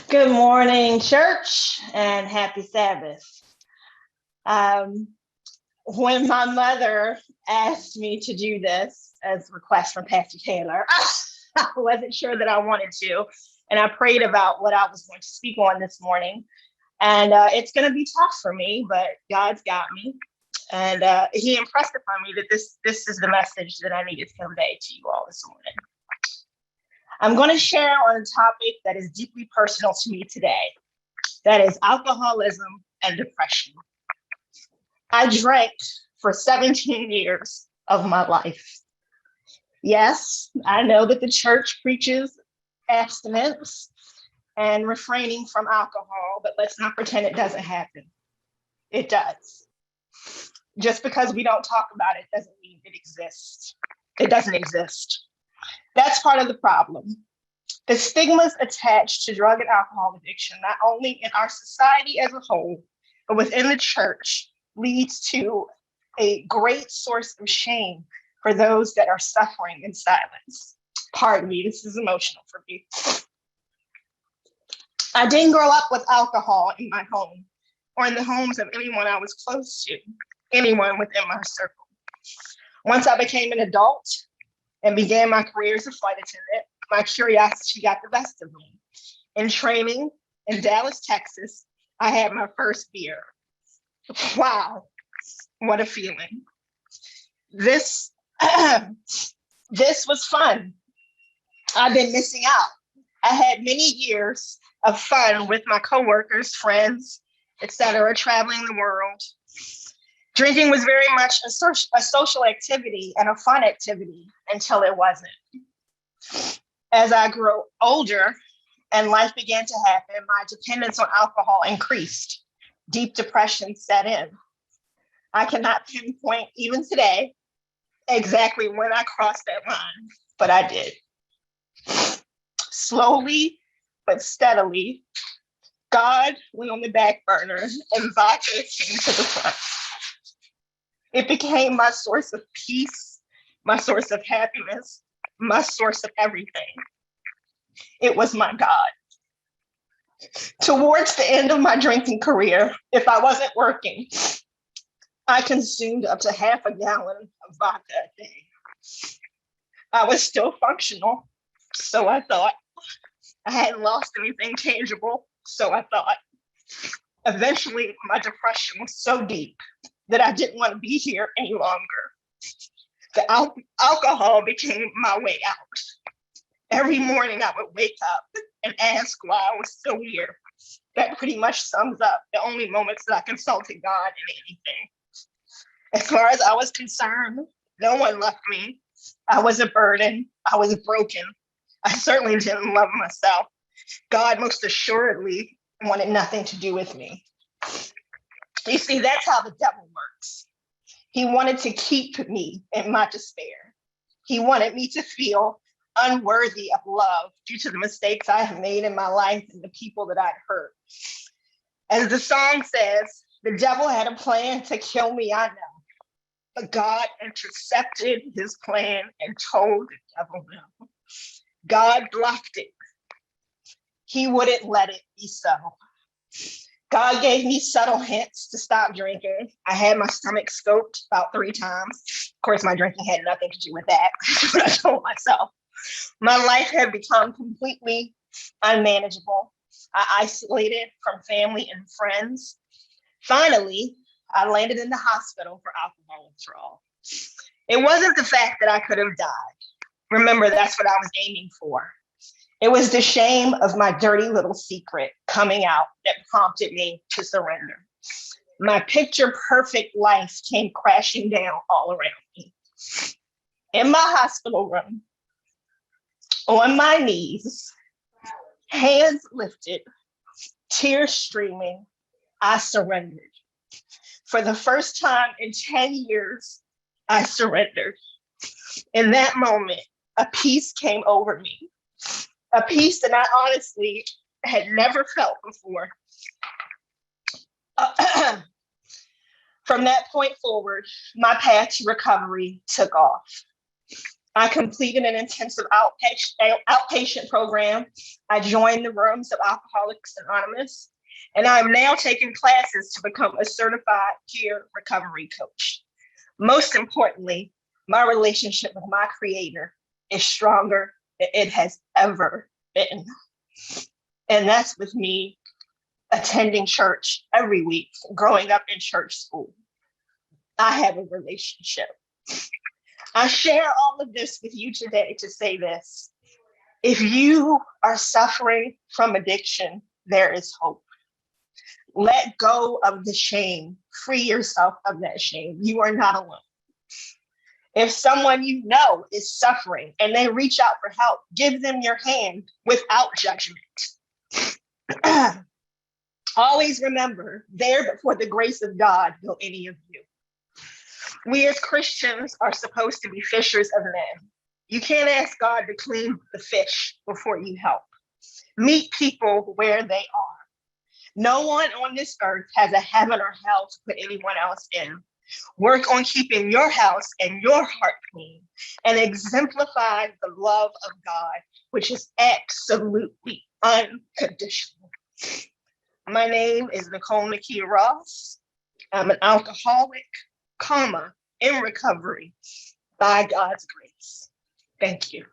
Good morning, church, and happy Sabbath. Um, when my mother asked me to do this as a request from Pastor Taylor, I wasn't sure that I wanted to. And I prayed about what I was going to speak on this morning. And it's going to be tough for me, but God's got me. And He impressed upon me that this is the message that I needed to convey to you all this morning. I'm going to share on a topic that is deeply personal to me today. That is alcoholism and depression. I drank for 17 years of my life. Yes, I know that the church preaches abstinence and refraining from alcohol, but let's not pretend it doesn't happen. It does. Just because we don't talk about it doesn't mean it exists. It doesn't exist. That's part of the problem. The stigmas attached to drug and alcohol addiction, not only in our society as a whole, but within the church, leads to a great source of shame for those that are suffering in silence. Pardon me, this is emotional for me. I didn't grow up with alcohol in my home or in the homes of anyone I was close to, anyone within my circle. Once I became an adult and began my career as a flight attendant, my curiosity got the best of me. In training in Dallas, Texas, I had my first beer. Wow, what a feeling. This was fun. I've been missing out. I had many years of fun with my coworkers, friends, etc., traveling the world. Drinking was very much a social activity and a fun activity until it wasn't. As I grew older and life began to happen, my dependence on alcohol increased. Deep depression set in. I cannot pinpoint, even today, exactly when I crossed that line, but I did. Slowly but steadily, God went on the back burner and vodka came to the front. It became my source of peace, my source of happiness, my source of everything. It was my God. Towards the end of my drinking career, if I wasn't working, I consumed up to half a gallon of vodka a day. I was still functional, so I thought. I hadn't lost anything tangible, so I thought. Eventually, my depression was so deep that I didn't want to be here any longer. The alcohol became my way out. Every morning I would wake up and ask why I was still here. That pretty much sums up the only moments that I consulted God in anything. As far as I was concerned, no one loved me. I was a burden. I was broken. I certainly didn't love myself. God most assuredly wanted nothing to do with me. You see, that's how the devil works. He wanted to keep me in my despair. He wanted me to feel unworthy of love due to the mistakes I have made in my life and the people that I'd hurt. As the song says, the devil had a plan to kill me, I know. But God intercepted his plan and told the devil no. God blocked it. He wouldn't let it be so. God gave me subtle hints to stop drinking. I had my stomach scoped about 3 times. Of course, my drinking had nothing to do with that. That's what I told myself. My life had become completely unmanageable. I isolated from family and friends. Finally, I landed in the hospital for alcohol withdrawal. It wasn't the fact that I could have died. Remember, that's what I was aiming for. It was the shame of my dirty little secret coming out that prompted me to surrender. My picture perfect life came crashing down all around me. In my hospital room, on my knees, hands lifted, tears streaming, I surrendered. For the first time in 10 years, I surrendered. In that moment, a peace came over me, a peace that I honestly had never felt before. From that point forward, my path to recovery took off. I completed an intensive outpatient program. I joined the Rooms of Alcoholics Anonymous, and I'm now taking classes to become a certified peer recovery coach. Most importantly, my relationship with my Creator is stronger than it has ever been. And that's with me attending church every week, growing up in church school. I have a relationship. I share all of this with you today to say this. If you are suffering from addiction, there is hope. Let go of the shame. Free yourself of that shame. You are not alone. If someone you know is suffering and they reach out for help, give them your hand without judgment. Always remember, there but for the grace of God go any of you. We as Christians are supposed to be fishers of men. You can't ask God to clean the fish before you help. Meet people where they are. No one on this earth has a heaven or hell to put anyone else in. Work on keeping your house and your heart clean and exemplify the love of God, which is absolutely unconditional. My name is Nicole Nakia Ross. I'm an alcoholic, in recovery by God's grace. Thank you.